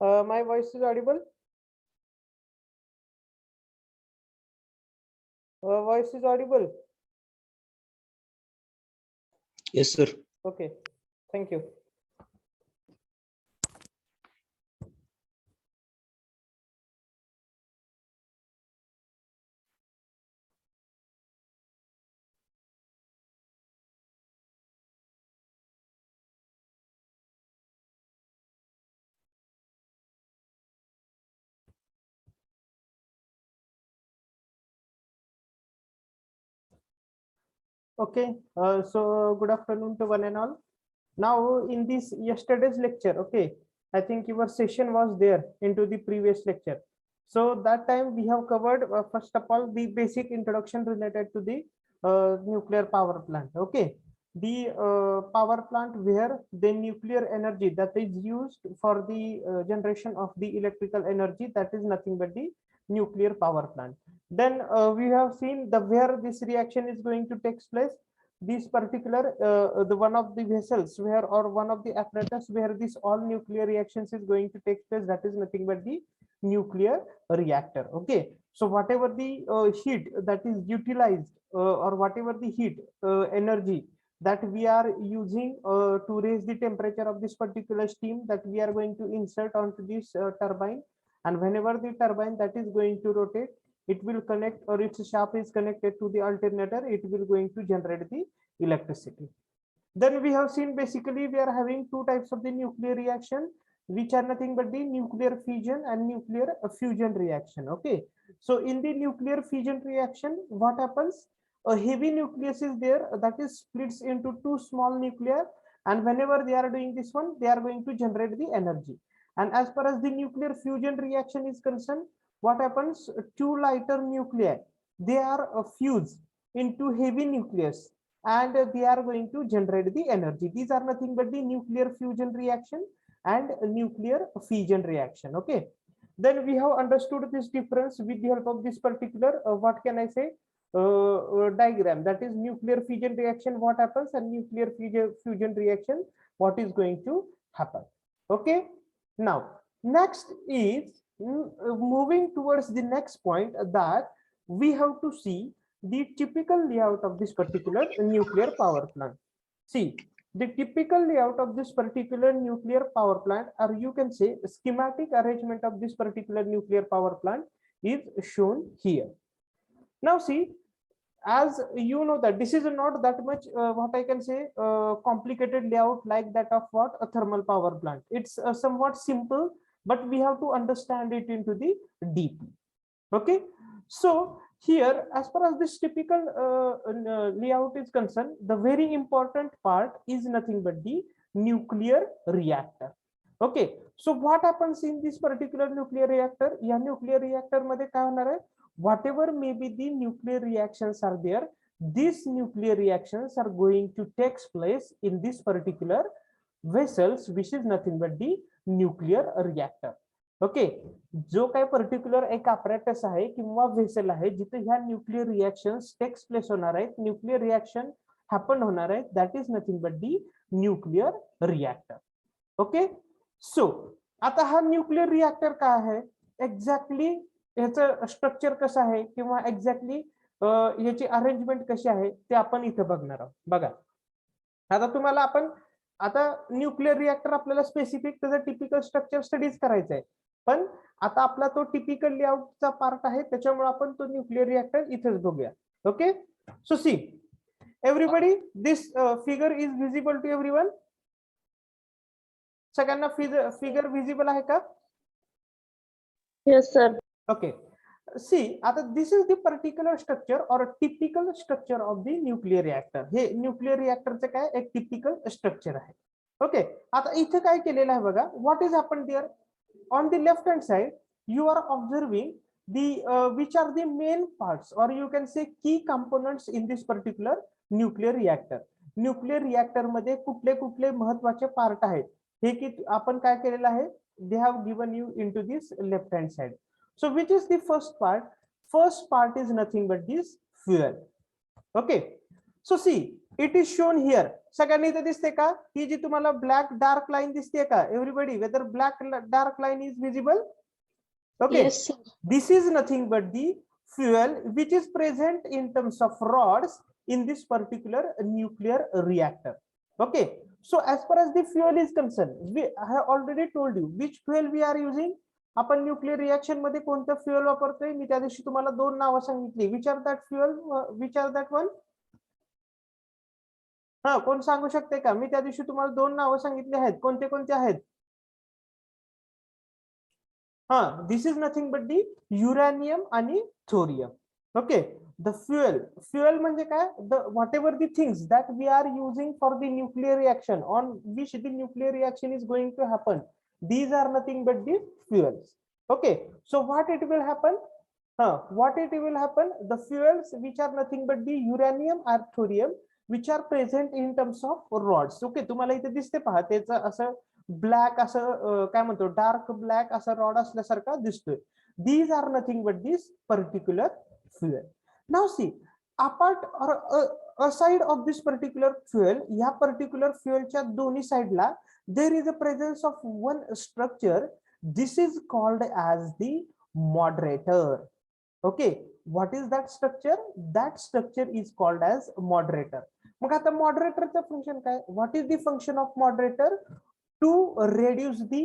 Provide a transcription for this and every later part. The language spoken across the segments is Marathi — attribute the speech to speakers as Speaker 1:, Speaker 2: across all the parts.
Speaker 1: My voice is audible. Voice is audible.
Speaker 2: Yes, sir.
Speaker 1: Okay, thank you. Okay, so good afternoon to one and all. Now in this yesterday's lecture, okay, I think your session was there into the previous lecture. So that time we have covered first of all the basic introduction related to the nuclear power plant. Okay, the power plant where the nuclear energy that is used for the generation of the electrical energy, that is nothing but the nuclear power plant. Then we have seen the where this reaction is going to take place. This particular the one of the vessels where or one of the apparatus where this all nuclear reactions is going to take place, that is nothing but the nuclear reactor. Okay, so whatever the heat that is utilized or whatever the heat energy that we are using to raise the temperature of this particular steam, that we are going to insert onto this turbine, and whenever the turbine that is going to rotate, it will connect, or its shaft is connected to the alternator, it will going to generate the electricity. Then we have seen basically we are having two types of the nuclear reaction, which are nothing but the nuclear fission and nuclear fusion reaction. Okay, so in the nuclear fission reaction, what happens, a heavy nucleus is there that is splits into two small nuclear, and whenever they are doing this one, they are going to generate the energy. And as far as the nuclear fusion reaction is concerned, what happens, two lighter nuclei, they are fused into heavy nucleus, and they are going to generate the energy. These are nothing but the nuclear fusion reaction and nuclear fission reaction. Okay, then we have understood this difference with the help of this particular what can I say, diagram, that is nuclear fission reaction what happens, and nuclear fusion reaction what is going to happen. Okay, now next is moving towards the next point, that we have to see the typical layout of this particular nuclear power plant. See, the typical layout of this particular nuclear power plant, or you can say schematic arrangement of this particular nuclear power plant, is shown here. Now see, as you know that this is not that much what I can say complicated layout like that of what a thermal power plant. It's somewhat simple, but we have to understand it into the deep. Okay, so here as far as this typical layout is concerned, the very important part is nothing but the nuclear reactor. Okay, so what happens in this particular nuclear reactor? या nuclear reactor मध्ये काय होणार आहे, whatever maybe the nuclear reactions are there, these nuclear reactions are going to take place in this particular vessels, which is nothing but the nuclear reactor. Okay, जो काही पर्टिक्युलर एक apparatus आहे किंवा व्हेसल आहे जिथे ह्या न्यूक्लियर रिएक्शन्स टेक्स प्लेस होणार आहेत, न्यूक्लियर रिएक्शन हॅपन होणार आहेत, that is nothing but the nuclear reactor. Okay, so आता हा न्यूक्लियर रिएक्टर काय आहे, एक्झॅक्टली ह्याचं स्ट्रक्चर कसं आहे किंवा एक्झॅक्टली याची अरेंजमेंट कशी आहे ते आपण इथे बघणार आहोत. बघा, आता तुम्हाला आपण आता न्यूक्लियर रिएक्टर आपल्याला स्पेसिफिक त्याचं टिपिकल स्ट्रक्चर स्टडीज करायचं आहे, पण आता आपला तो टिपिकल लेआउटचा पार्ट आहे त्याच्यामुळे आपण तो न्यूक्लियर रिएक्टर इथेच बघूया. Okay, so see everybody, this figure is visible to everyone. सगळ्यांना फिगर विजिबल आहे का?
Speaker 2: Yes, sir.
Speaker 1: ओके, सी आता this is the particular structure or typical structure of the nuclear reactor. हे न्यूक्लियर रिएक्टरचे काय एक टिपिकल स्ट्रक्चर आहे. ओके, आता इथे काय केलेलं आहे बघा, what is happen there on the left hand side you are observing the which are the main parts or you can say key components in this particular nuclear reactor. Nuclear reactor मध्ये कुठले कुठले महत्त्वाचे पार्ट आहेत हे की आपण काय केलेलं आहे, they have given you into this left hand side. So which is the first part? First part is nothing but this fuel. Okay, so see it is shown here. सगळ्यांनी इथे दिसते का, ही जी तुम्हाला ब्लॅक डार्क लाईन दिसते का? Everybody, whether black dark line is visible? Okay, this is nothing but the fuel which is present in terms of rods in this particular nuclear reactor. Okay, so as far as the fuel is concern, I have already told you which fuel we are using. आपण न्यूक्लियर रिएक्शन मध्ये कोणतं फ्युएल वापरतोय, मी त्या दिवशी तुम्हाला 2 नावं सांगितली. Which are that fuel, which are that one? हा, कोण सांगू शकते का? मी त्या दिवशी तुम्हाला 2 नावं सांगितली आहेत, कोणते कोणते आहेत? हा, this is nothing but the uranium आणि थोरियम. ओके, द फ्युएल म्हणजे काय, the whatever the things that we are using for the nuclear reaction on which the nuclear reaction is going to happen, these are nothing but the fuels. Okay, so what it will happen, what it will happen, the fuels which are nothing but the uranium or thorium which are present in terms of rods. Okay, तुम्हाला इथे दिसते पहा, त्याचं असं ब्लॅक असं काय म्हणतो, डार्क ब्लॅक असं रॉड असल्यासारखा दिसतोय. these are nothing but this particular fuel. Now see, apart or aside of this particular fuel, या particular fuelच्या दोन्ही साइडला there is a presence of one structure. This is called as the moderator. Okay, what is that structure? That structure is called as moderator. मग आता moderatorचं function काय? What is the function of moderator? To reduce the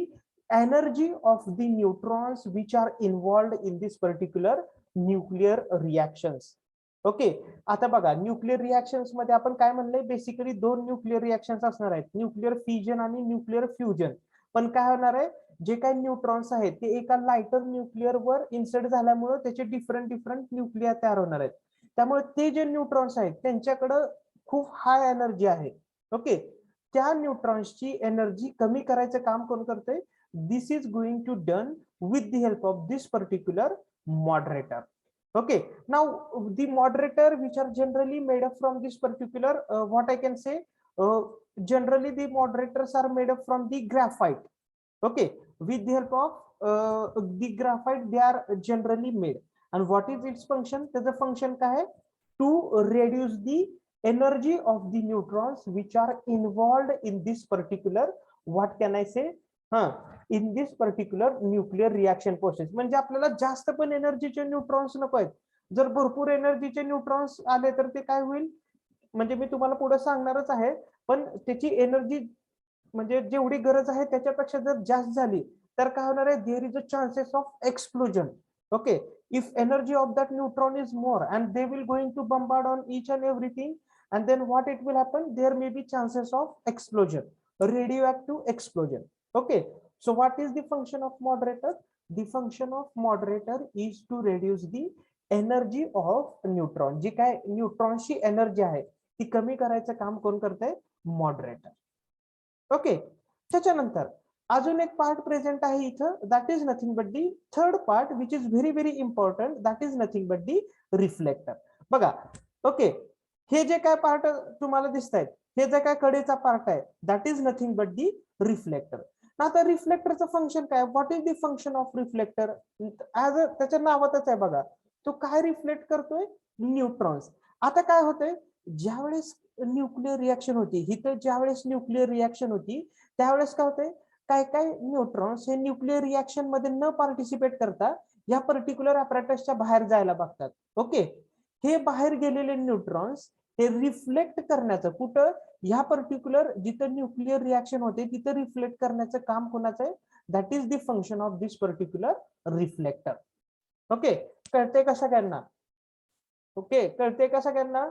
Speaker 1: energy of the neutrons which are involved in this particular nuclear reactions. Okay, आता बघा न्यूक्लियर रिएक्शन्स मध्ये आपण काय म्हणलंय, बेसिकली 2 न्यूक्लियर रिएक्शन्स असणार आहेत, न्यूक्लियर फिजन आणि न्यूक्लियर फ्युजन. पण काय होणार आहे, जे काही न्यूट्रॉन्स आहेत ते एका लाइटर न्यूक्लियर वर इन्सर्ट झाल्यामुळे त्याचे डिफरंट न्यूक्लियर तयार होणार आहेत. त्यामुळे ते जे न्यूट्रॉन्स आहेत त्यांच्याकडे खूप हाय एनर्जी आहे. ओके, त्या न्यूट्रॉन्सची एनर्जी कमी करायचं काम कोण करते? This is going to done with the help of this particular moderator. Okay, now the moderator which are generally made up from this particular what I can say, generally the moderators are made up from the graphite. Okay, with the help of the graphite they are generally made. And what is its function? The function काय है? To reduce the energy of the neutrons which are involved in this particular, what can I say, in this particular nuclear reaction process. म्हणजे आपल्याला जास्त पण एनर्जीचे न्यूट्रॉन्स नको आहेत. जर भरपूर एनर्जीचे न्यूट्रॉन्स आले तर ते काय होईल, म्हणजे मी तुम्हाला पुढे सांगणारच आहे, पण त्याची एनर्जी म्हणजे जेवढी गरज आहे त्याच्यापेक्षा जर जास्त झाली तर काय होणार आहे, there is a chances of explosion. Okay, if energy of that neutron is more and they will going to bombard on each and everything and then what it will happen, there may be chances of explosion, radio explosion. Okay, so what is the function of moderator? The function of moderator is to reduce the energy of neutron. जी काय न्यूट्रॉनची एनर्जी आहे ती कमी करायचं काम कोण करते? मॉडरेटर. ओके, त्याच्यानंतर अजून एक पार्ट प्रेझेंट आहे इथं, that is nothing but the third part which is very important, that is nothing but the reflector. बघा, ओके, हे जे काय पार्ट तुम्हाला दिसत आहेत, हे जे काय कडेचा पार्ट आहे, that is nothing but the reflector. आता रिफ्लेक्टरचं फंक्शन काय, what is the function of reflector? As त्याच्या नावातच आहे बघा, तो काय रिफ्लेक्ट करतोय, न्यूट्रॉन्स. आता काय होतंय, ज्यावेळेस न्यूक्लिअर रिएक्शन होती, इथं ज्यावेळेस न्यूक्लिअर रिएक्शन होती त्यावेळेस काय होतंय, काय काय न्यूट्रॉन्स हे न्यूक्लिअर रिएक्शन मध्ये न पार्टिसिपेट करता या पर्टिक्युलर अपॅरेटसच्या बाहेर जायला बघतात. ओके, हे बाहेर गेलेले न्यूट्रॉन्स हे रिफ्लेक्ट करण्याचं, कुठं, ह्या पर्टिक्युलर जिथं न्यूक्लिअर रिएक्शन होते तिथं रिफ्लेक्ट करण्याचं काम कोणाचं आहे, that is the function of this particular reflector. Okay, कळते का सगळ्यांना? ओके, कळते का सगळ्यांना?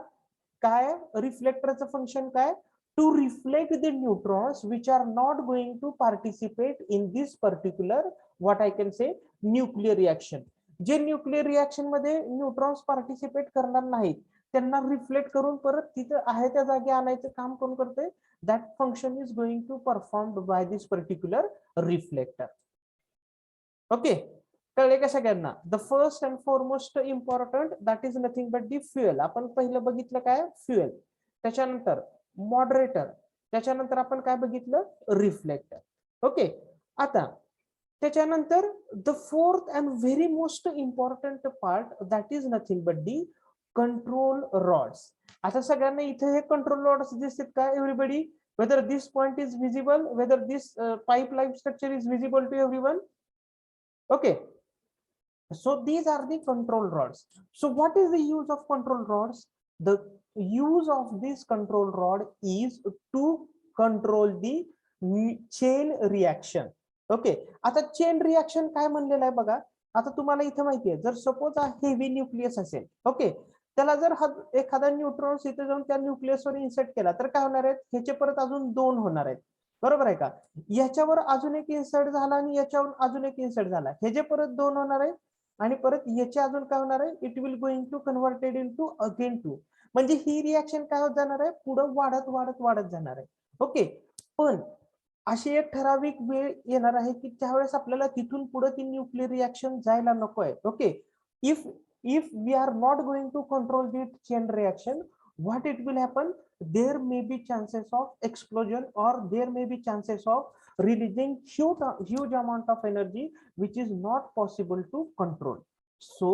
Speaker 1: काय रिफ्लेक्टरचं फंक्शन काय, to reflect the neutrons which are not going to participate in this particular what I can say nuclear reaction. जे न्यूक्लिअर रिएक्शन मध्ये न्यूट्रॉन्स पार्टिसिपेट करणार नाहीत त्यांना रिफ्लेक्ट करून परत तिथं आहे त्या जागी आणायचं काम कोण करते, that function is going to performed by this particular reflector. Okay, कळले का सगळ्यांना? The first and foremost important that is nothing but the fuel. आपण पहिलं बघितलं काय, फ्युएल, त्याच्यानंतर मॉडरेटर, त्याच्यानंतर आपण काय बघितलं, रिफ्लेक्टर. ओके, आता त्याच्यानंतर the fourth and very most important part that is nothing but the control rods. आता सगळ्यांना इथे हे कंट्रोल रॉड्स दिसतात का everybody? whether this point is visible, whether this pipeline structure is visible to everyone? Okay, so these are the control rods. So what is the use of control rods? The use of this control rod is to control the chain reaction. Okay, आता चेन रिएक्शन काय म्हणलेलं आहे बघा. आता तुम्हाला इथे माहिती आहे, जर सपोज हा हेवी न्यूक्लियस असेल, ओके, त्याला जर एखादा न्यूट्रॉन्स इथे जाऊन त्या न्यूक्लियसवर इन्सर्ट केला तर काय होणार आहे, ह्याचे परत अजून दोन होणार आहेत, बरोबर आहे का? याच्यावर अजून एक इन्सर्ट झाला आणि याच्यावर अजून एक इन्सर्ट झाला, हे जे परत दोन होणार आहे आणि परत याचे अजून काय होणार आहे, it will going to converted into again to. म्हणजे ही रिएक्शन काय होत जाणार आहे, पुढे वाढत वाढत वाढत जाणार आहे. ओके, पण अशी एक ठराविक वेळ येणार आहे की त्यावेळेस आपल्याला तिथून पुढे ती न्यूक्लिअर रिएक्शन जायला नको आहे. Okay, if we are not going to control the chain reaction, what it will happen, there may be chances of explosion or there may be chances of releasing huge amount of energy which is not possible to control. So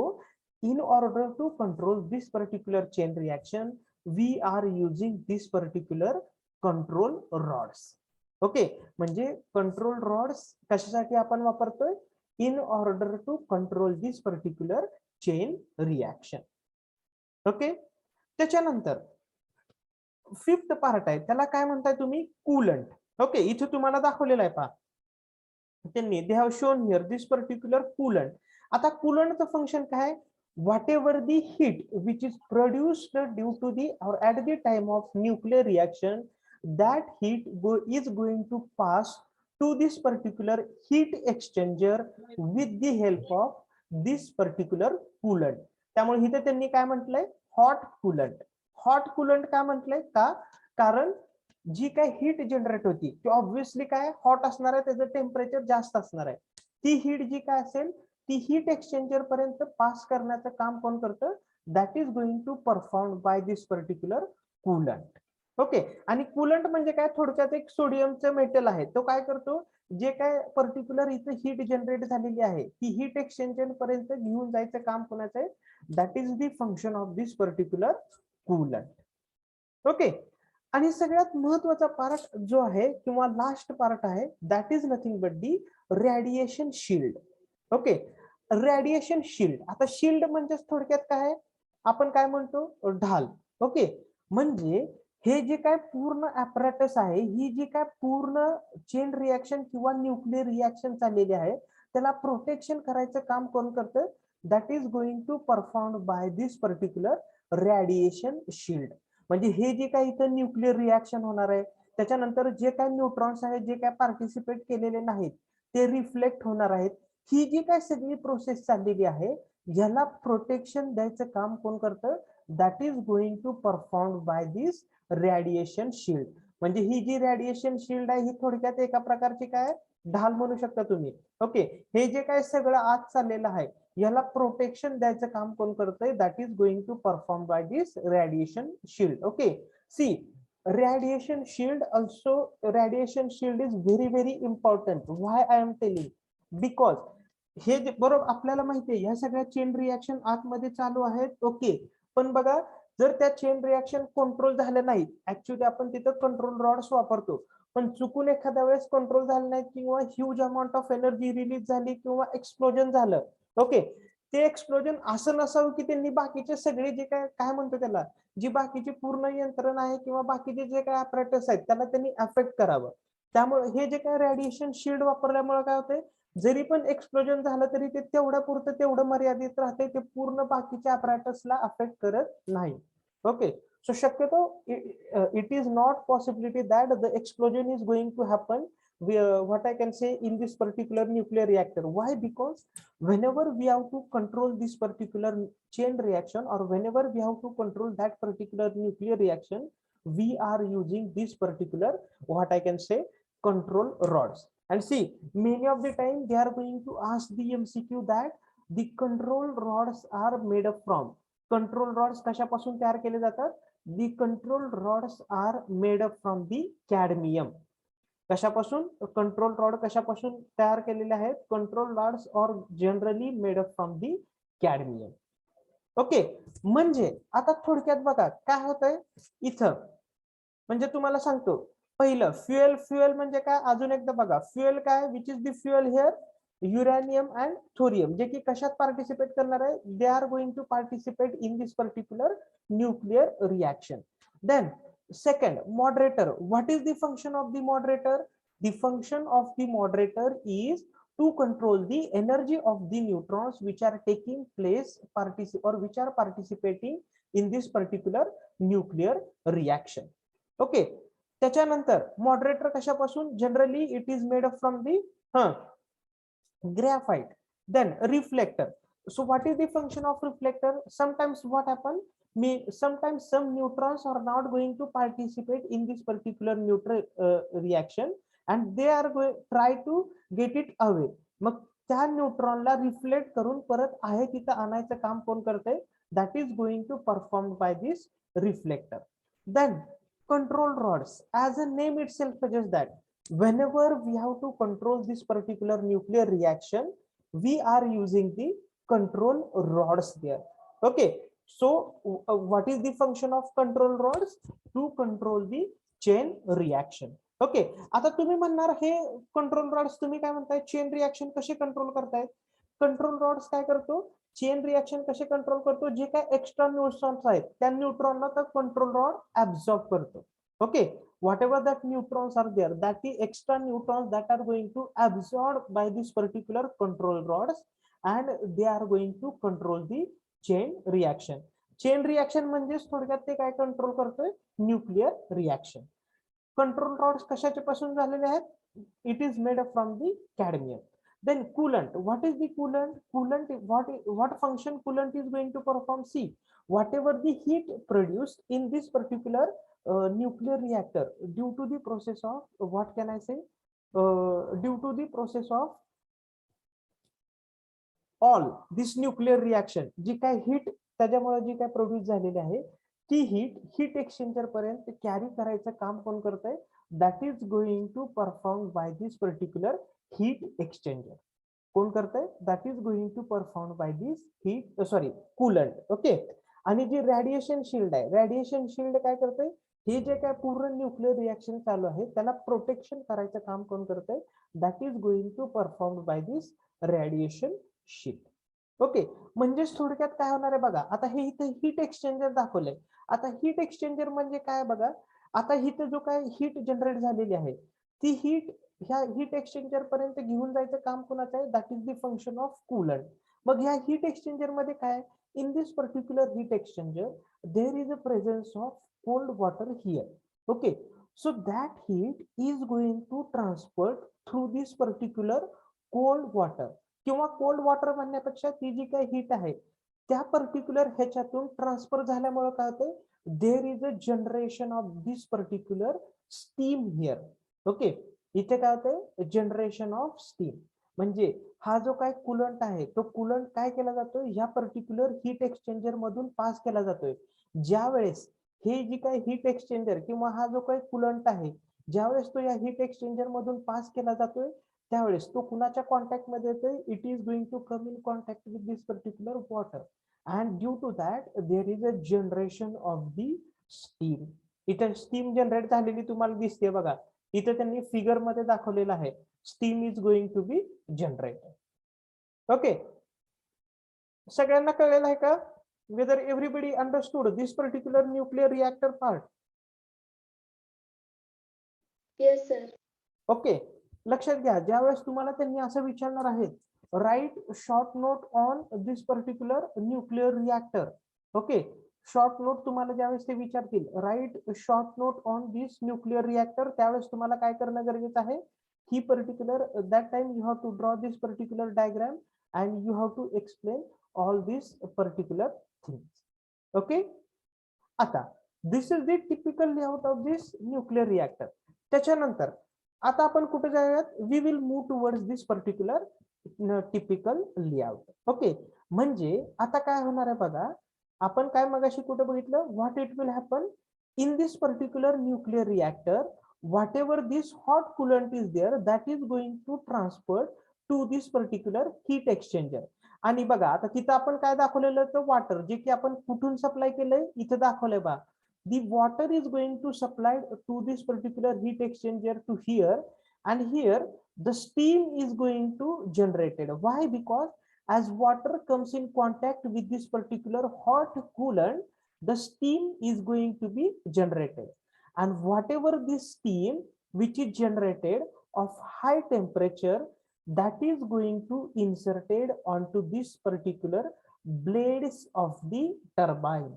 Speaker 1: in order to control this particular chain reaction, we are using this particular control rods. Okay, म्हणजे कंट्रोल रॉड्स कशासाठी आपण वापरतोय, in order to control this particular chain reaction. Okay, त्याच्यानंतर फिफ्थ पार्ट आहे, त्याला काय म्हणताय तुम्ही, कूलंट. ओके, इथे तुम्हाला दाखवलेलं आहे पहा, त्यांनी they have shown here this particular coolant. आता कूलंटचं फंक्शन काय, whatever the heat which is produced due to the or at the time of nuclear reaction, that heat is going to pass to this particular heat exchanger with the help of this particular coolant. त्यामुळे इथे त्यांनी काय म्हटलंय, हॉट कूलंट. हॉट कूलंट का म्हटलंय का, कारण जी काय हीट जनरेट होती ती ऑब्व्हियसली काय हॉट असणार आहे, त्याचं टेम्परेचर जास्त असणार आहे. ती हीट जी काय असेल ती हीट एक्सचेंजर पर्यंत पास करण्याचं काम कोण करतं, that is going to perform by this particular coolant. Okay, आणि कूलंट म्हणजे काय, थोडक्यात एक सोडियमचं मेटल आहे, तो काय करतो, जे काय पर्टिक्युलर इथे हीट जनरेट झालेली आहे ती हीट एक्सचेंजर पर्यंत घेऊन जायचं काम कोणाचं आहे, that is the function of this particular coolant. Okay, आणि सगळ्यात महत्वाचा पार्ट जो आहे किंवा लास्ट पार्ट आहे, that is nothing but the radiation shield. Okay, radiation shield. आता शिल्ड म्हणजे थोडक्यात काय, आपण काय म्हणतो, ढाल. ओके, म्हणजे हे जे काय पूर्ण ऍपरेटस आहे, ही जी काय पूर्ण चेन रिएक्शन किंवा न्यूक्लिअर रिएक्शन चाललेली आहे त्याला प्रोटेक्शन करायचं काम कोण करतं, that is going to perform by this particular radiation shield. म्हणजे हे जे काही इथं न्यूक्लिअर रिएक्शन होणार आहे त्याच्यानंतर जे काही न्यूट्रॉन्स आहेत जे काही पार्टिसिपेट केलेले नाहीत ते रिफ्लेक्ट होणार आहेत. ही जी काय सगळी प्रोसेस चाललेली आहे याला प्रोटेक्शन द्यायचं काम कोण करतं, that is going to perform by this radiation shield. म्हणजे ही जी रेडिएशन शिल्ड आहे ही थोडक्यात एका प्रकारची काय ढाल म्हणू शकता तुम्ही. ओके, हे जे काय सगळं आत चाललेलं आहे याला प्रोटेक्शन द्यायचं काम कोण करतंय, that is going to perform by this radiation shield. Okay, see radiation shield also, radiation shield is very very important. Why I am telling, because हे बरोबर आपल्याला माहिती आहे ह्या सगळ्या चेन रिएक्शन आतमध्ये चालू आहेत. ओके, पण बघा जर त्या चेन रिएक्शन कंट्रोल झाल्या नाही, ऍक्च्युली आपण तिथं कंट्रोल रॉड्स वापरतो, पण चुकून एखाद्या वेळेस कंट्रोल झालं नाही किंवा huge amount of energy release झाली किंवा एक्सप्लोजन झालं. ओके, ते एक्सप्लोजन असं नसावं की त्यांनी बाकीचे सगळे जे काय काय म्हणतो त्याला, जी बाकीची पूर्ण यंत्रणा आहे किंवा बाकीचे जे काही अपॅरेटस आहेत त्याला त्यांनी अफेक्ट करावं. त्यामुळे हे जे काही रेडिएशन शिल्ड वापरल्यामुळे काय होते, जरी पण एक्सप्लोजन झालं तरी ते तेवढ्या पुरतं तेवढं मर्यादित राहते, ते पूर्ण बाकीच्या अपॅरेटसला अफेक्ट करत नाही. ओके, सो शक्यतो it is not possibility that the explosion is going to happen what I can say in this particular nuclear reactor. Why? Because whenever we have to control this particular chain reaction, or whenever we have to control that particular nuclear reaction, we are using this particular what I can say control rods. And see, many of the time they are going to ask the MCQ that the control rods are made up from. Control rods कशापासून तयार केले जातात? The control rods are made up from the cadmium. कशापासून? कंट्रोल रॉड कशापासून तयार केलेले आहेत? Control rods are generally made up from the cadmium. Okay, म्हणजे आता थोडक्यात बघा काय होतंय इथं, म्हणजे तुम्हाला सांगतो पहिलं फ्युएल. फ्युएल म्हणजे काय अजून एकदा बघा, फ्युएल काय, which is the fuel here, uranium and thorium, जे की कशात पार्टिसिपेट करणार आहे, they are going to participate in this particular nuclear reaction. Then second, moderator. What is the function of the moderator? The function of the moderator is to control the energy of the neutrons which are taking place or which are participating in this particular nuclear reaction. Okay, त्याच्यानंतर moderator कशापासून, generally it is made up from the graphite. Then reflector. So what is the function of reflector? Sometimes what happens, sometimes some neutrons are not going to participate in this particular neutral reaction, and they are going try to get it away. मग त्या न्यूट्रॉनला रिफ्लेक्ट करून परत आहे तिथं आणायचं काम कोण करते, that is going to performed by this reflector. Then control rods, as a name itself suggests that whenever we have to control this particular nuclear reaction, we are using the control rods there. Okay, so what is the function of control rods? To control the chain reaction. Okay, आता तुम्ही म्हणणार हे कंट्रोल रॉड्स तुम्ही काय म्हणताय, चेन रिएक्शन कसे कंट्रोल करतायत? कंट्रोल रॉड्स काय करतो, चेन रिएक्शन कसे कंट्रोल करतो, जे काय एक्स्ट्रा न्यूट्रॉन्स आहेत त्या न्यूट्रॉनला तर कंट्रोल रॉड ऍब्सॉर्ब करतो. Okay, whatever that neutrons are there, that the extra neutrons that are going to absorbed by this particular control rods, and they are going to control the chain reaction. Chain reaction म्हणजे थोडक्यात ते काय कंट्रोल करतोय, न्यूक्लियर रिएक्शन. कंट्रोल रॉड्स कशाच्या पासून झालेले आहेत? It is made up from the cadmium. Then coolant. What is the coolant? Coolant, what function coolant is going to perform? See, whatever the heat produced in this particular nuclear reactor due to the process of what can I say? Due to the process of all this nuclear reaction, जी काय हीट त्याच्यामुळे जी काय प्रोड्यूस झालेली आहे ती हीट एक्सचेंजर पर्यंत कॅरी करायचं काम कोण करतंय? That is going to perform by this particular heat exchanger. कोण करतंय? That is going to perform by this heat coolant. Okay, आणि जी रेडिएशन शिल्ड आहे, रेडिएशन शिल्ड काय करतंय? हे जे काय पूर्ण न्यूक्लियर रिएक्शन चालू आहे त्याला प्रोटेक्शन करायचं काम कोण करतंय? That is going to perform by this radiation shield. Okay, म्हणजेच थोडक्यात काय होणार आहे बघा, आता हे इथे हीट एक्सचेंजर दाखवलंय. आता हीट एक्सचेंजर म्हणजे काय बघा, आता इथे जो काय हीट जनरेट झालेली आहे ती हीट ह्या हीट एक्सचेंजर पर्यंत घेऊन जायचं काम कोणाचं आहे? That is the function of coolant. मग ह्या हीट एक्सचेंजर मध्ये काय, in this particular heat exchanger there is a presence of cold water here. Okay, so that heat is going to transfer through this particular cold water, किंवा कोल्ड वॉटर म्हणण्यापेक्षा ती जी काही हीट आहे त्या पर्टिक्युलर ह्याच्यातून ट्रान्सफर झाल्यामुळे काय होते, देर is a generation of this particular steam here. Okay, इथे काय होते, जनरेशन ऑफ स्टीम. म्हणजे हा जो काय कुलंट आहे तो कुलंट काय केला जातोय, ह्या पर्टिक्युलर हीट एक्सचेंजर मधून पास केला जातोय. ज्या वेळेस हे जी काय हीट एक्सचेंजर किंवा हा जो काही कुलंट आहे, ज्यावेळेस तो या हीट एक्सचेंजर मधून पास केला जातोय त्यावेळेस तो कुणाच्या कॉन्टॅक्ट मध्ये येतोय, it is going to come in contact with this particular water and due to that there is a generation of the steam. इथे स्टीम जनरेट झालेली तुम्हाला दिसते बघा, इथे त्यांनी फिगर मध्ये दाखवलेलं आहे, steam is going to be generated. Okay, सगळ्यांना कळलेलं आहे का? whether everybody understood this particular nuclear reactor part?
Speaker 2: Yes, sir.
Speaker 1: Okay, लक्षात घ्या, ज्यावेळेस तुम्हाला त्यांनी असं विचारणार आहेत, write short note on this particular nuclear reactor. Okay, short note तुम्हाला ज्यावेळेस ते विचारतील, write short note on this nuclear reactor, त्यावेळेस तुम्हाला काय करणं गरजेचं आहे, ही particular that time you have to draw this particular diagram and you have to explain all this particular things. Okay, आता this is the typical layout of this nuclear reactor. त्याच्यानंतर आता आपण कुठे जाऊयात, we will move towards this particular typical layout. Okay, म्हणजे आता काय होणार आहे बघा, आपण काय मगाशी कुठे बघितलं, what it will happen in this particular nuclear reactor, whatever this hot coolant is there that is going to transfer to this particular heat exchanger. आणि बघा आता तिथं आपण काय दाखवलेलं होतं, वॉटर, जे की आपण कुठून सप्लाय केलंय, इथं दाखवलंय बा, the water is going to supply to this particular heat exchanger to here, and here the steam is going to generated. Why? Because as water comes in contact with this particular hot coolant, the steam is going to be generated, and whatever this steam which is generated of high temperature, that is going to inserted onto this particular blades of the turbine.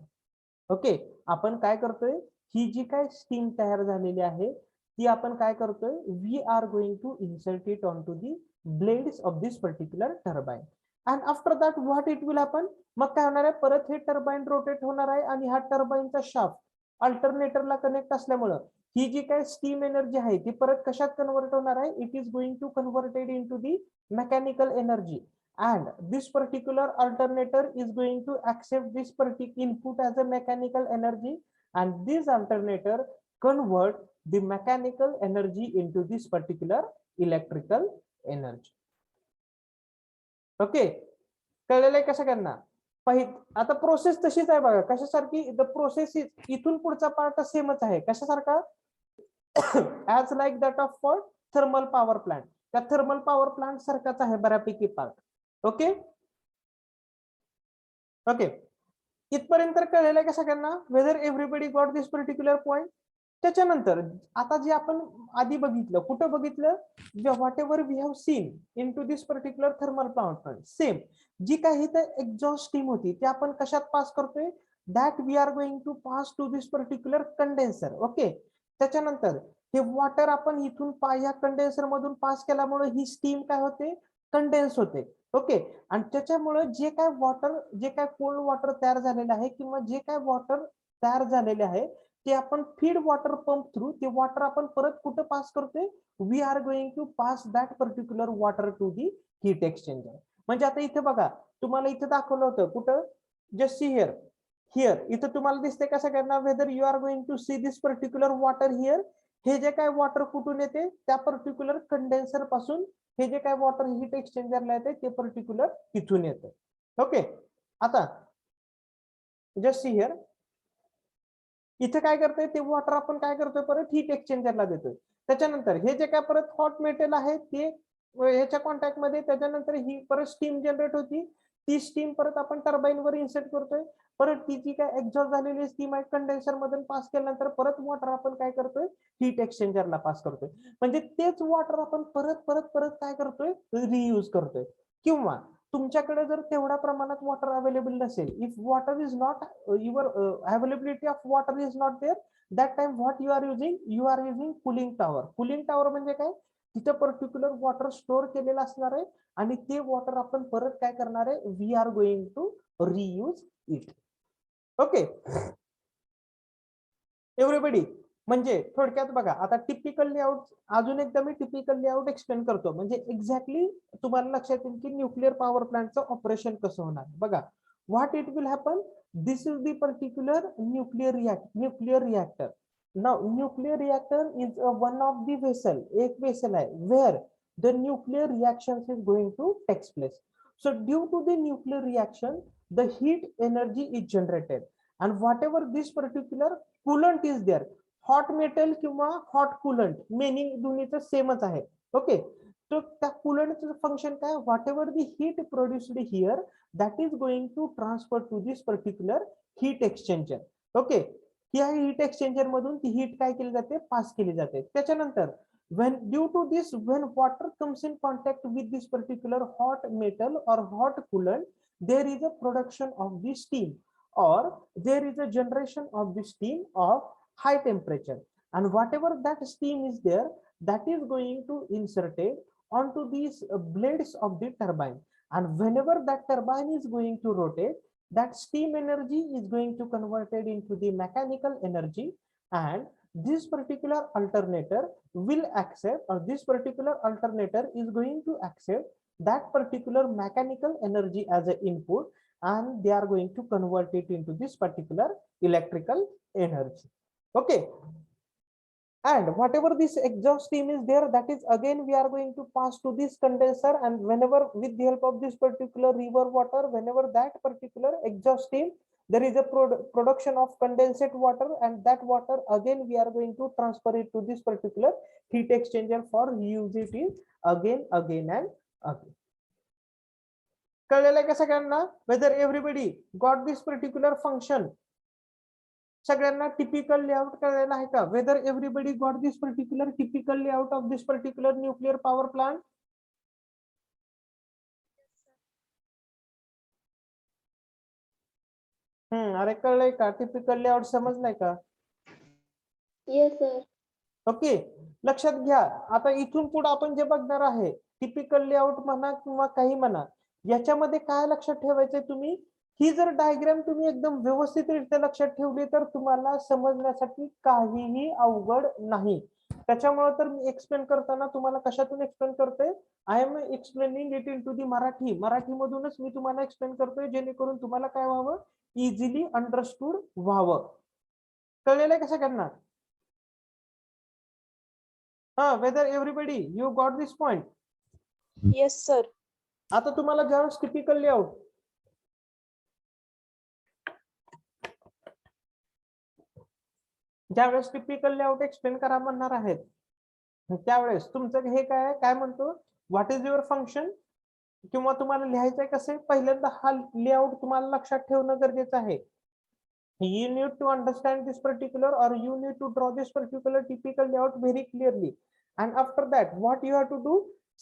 Speaker 1: Okay, आपण काय करतोय, ही जी काय स्टीम तयार झालेली आहे ती आपण काय करतोय, we are going to insert it on to the blades of this particular turbine. And after that what it will happen, मग काय होणार आहे, परत हे टर्बाइन रोटेट होणार आहे आणि हा टर्बाइनचा शाफ्ट अल्टरनेटरला कनेक्ट असल्यामुळे ही जी काय स्टीम एनर्जी आहे ती परत कशात कन्वर्ट होणार आहे, it is going to converted into the mechanical energy. And this particular alternator is going to accept this particular input as a mechanical energy, and this alternator convert the mechanical energy into this particular electrical energy. Okay, कळलेलं आहे कसं करणार, आता प्रोसेस तशीच आहे बघा, कशासारखी, द प्रोसेस इथून पुढचा पार्ट सेमच आहे, कशासारखा, as like that of for thermal power plant, त्या थर्मल पॉवर प्लांट सारखाच आहे बऱ्यापैकी पार्ट. ओके ओके, इथपर्यंत कळलेलं आहे का सगळ्यांना, whether everybody got this particular point. त्याच्यानंतर आता जे आपण आधी बघितलं, कुठं बघितलं, whatever we have seen in to this particular thermal power plant, same जी काही एक्झॉस्ट स्टीम होती ते आपण कशात पास करतोय, that we are going to pass to this particular condenser. Okay, त्याच्यानंतर हे वॉटर आपण इथून या कंडेन्सर मधून पास केल्यामुळे ही स्टीम काय होते, कंडेन्स होते. ओके, आणि त्याच्यामुळे जे काय वॉटर, जे काय कोल्ड वॉटर तयार झालेलं आहे किंवा जे काय वॉटर तयार झालेले आहे ते आपण फीड वॉटर पंप थ्रू ते वॉटर आपण परत कुठे पास करतोय, we are going to pass that particular water to the heat exchanger. म्हणजे आता इथे बघा, तुम्हाला इथे दाखवलं होतं कुठं, जस्ट सी हिअर, हिअर इथं तुम्हाला दिसते का सगळ्यांना, whether you are going to see this particular water here, हे जे काय वॉटर कुठून येते, त्या पर्टिक्युलर कंडेन्सर पासून हे जे काय वॉटर हीट एक्सचेंजरला येते ते पर्टिक्युलर इथून येते. ओके, आता जस्ट सी हिअर, इथे काय करतोय, ते वॉटर आपण काय करतोय, परत हीट एक्सचेंजरला देतोय. त्याच्यानंतर हे जे काय परत हॉट मेटल आहे ते ह्याच्या कॉन्टॅक्ट मध्ये, त्याच्यानंतर ही परत स्टीम जनरेट होती, ती स्टीम परत आपण टर्बाइन वर इन्सर्ट करतोय, परत ती जी काय एक्झॉस्ट झालेली स्टीम आहे कंडेन्सर मधून पास केल्यानंतर परत वॉटर आपण काय करतोय, हीट एक्सचेंजरला पास करतोय. म्हणजे तेच वॉटर आपण परत परत परत काय करतोय, रियूज करतोय. किंवा तुमच्याकडे जर तेवढ्या प्रमाणात वॉटर अवेलेबल नसेल, if water is not your availability of water is not there, that time what you are using cooling tower. Cooling tower म्हणजे काय, तिथे पर्टिक्युलर वॉटर स्टोअर केलेलं असणार आहे आणि ते वॉटर आपण परत काय करणार आहे, we are going to reuse it. Okay everybody, म्हणजे थोडक्यात बघा, आता टिपिकल लेआउट अजून एकदा मी टिपिकल लेआउट एक्सप्लेन करतो, म्हणजे एक्झॅक्टली तुम्हाला लक्षात येईल की न्यूक्लिअर पॉवर प्लांटचं ऑपरेशन कसं होणार. बघा, what it will happen, this is the particular nuclear reactor. Now nuclear reactor is one of the vessel, एक वेसल आहे where the nuclear reaction is going to takes place. So due to the nuclear reaction, the heat energy is generated, and whatever this particular coolant is there, hot metal किंवा हॉट कुलंट, मेनिंग दोन्हीचं सेमच आहे. ओके, तर त्या कुलंटचं फंक्शन काय, whatever the heat produced here that is going to transfer to this particular heat exchanger. Okay, या हीट एक्सचेंजर मधून ती हीट काय केली जाते, पास केली जाते. त्याच्यानंतर when due to this, when water comes in contact with this particular hot metal or hot coolant, there is a production of the steam, or there is a generation of the steam of high temperature, and whatever that steam is there, that is going to inserted onto these blades of the turbine, and whenever that turbine is going to rotate, that steam energy is going to converted into the mechanical energy, and this particular alternator will accept, or this particular alternator is going to accept that particular mechanical energy as an input, and they are going to convert it into this particular electrical energy. Okay, and whatever this exhaust steam is there, that is again we are going to pass to this condenser, and whenever with the help of this particular river water, whenever that particular exhaust steam, there is a production of condensate water, and that water again we are going to transfer it to this particular heat exchanger for use it again and again. कळलेलं आहे का सगळ्यांना? Whether everybody got this particular function? सगळ्यांना टिपिकल लेआउट कळलेला आहे का? Whether everybody got this particular typical layout of this particular nuclear power plant? अरे कळलंय का? टिपिकल लेआउट समजलाय का?
Speaker 2: Yes sir.
Speaker 1: ओके, लक्षात घ्या. आता इथून पुढे आपण जे बघणार आहे, टिपिकल लेआउट म्हणा किंवा काही म्हणा, याच्यामध्ये काय लक्षात ठेवायचंय तुम्ही, ही जर डायग्राम तुम्ही एकदम व्यवस्थितरित्या लक्षात ठेवली तर तुम्हाला समजण्यासाठी काहीही अवघड नाही. त्याच्यामुळे तर मी एक्सप्लेन करताना तुम्हाला कशातून एक्सप्लेन करतोय, I am explaining it in to the Marathi मधूनच मी तुम्हाला एक्सप्लेन करतोय, जेणेकरून तुम्हाला काय व्हावं, इझिली अंडरस्टूड व्हावं. कळलेलं आहे का सगळ्यांना? Whether everybody you got this point?
Speaker 2: Yes sir.
Speaker 1: आता तुम्हाला ज्यावेळेस टिपिकल लेआउट, ज्यावेळेस टिपिकल लेआउट एक्सप्लेन करा म्हणणार आहेत, त्यावेळेस तुमचं हे काय म्हणतो, व्हॉट इज युअर फंक्शन, किंवा तुम्हाला लिहायचंय कसे, पहिल्यांदा हा लेआउट तुम्हाला लक्षात ठेवणं गरजेचं आहे. You need to understand this particular, or you need to draw this particular typical layout very clearly, and after that what you have to do,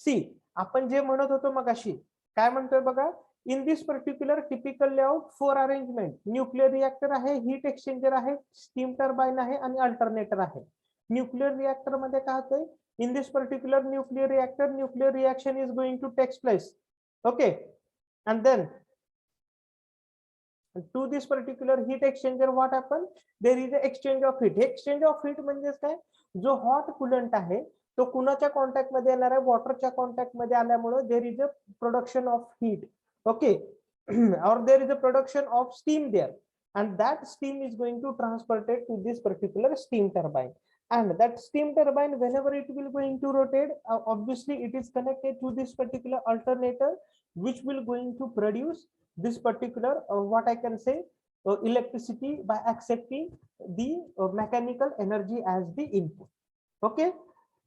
Speaker 1: see, आपण जे म्हणत होतो मगाशी, काय म्हणतोय बघा, in this particular typical layout 4 arrangement, nuclear reactor आहे, हीट एक्सचेंजर आहे, स्टीम टर्बाइन आहे आणि अल्टरनेटर आहे. न्यूक्लिअर रिएक्टर मध्ये काय होतंय, in this particular nuclear reactor, nuclear reaction is going to take place. Okay, and then to this particular heat exchanger what happen, there is a exchange of heat. Exchange of heat म्हणजे काय, जो हॉट कुलंट आहे तो कुणाच्या कॉन्टॅक्ट मध्ये येणार आहे, वॉटरच्या कॉन्टॅक्ट मध्ये आल्यामुळे देर is a production of heat. Okay, or there is a production of steam there, and that steam is going to transported to this particular steam turbine, and that steam turbine whenever it will going to rotate, obviously it is connected to this particular alternator which will going to produce this particular what I can say, electricity by accepting the mechanical energy as the input. Okay,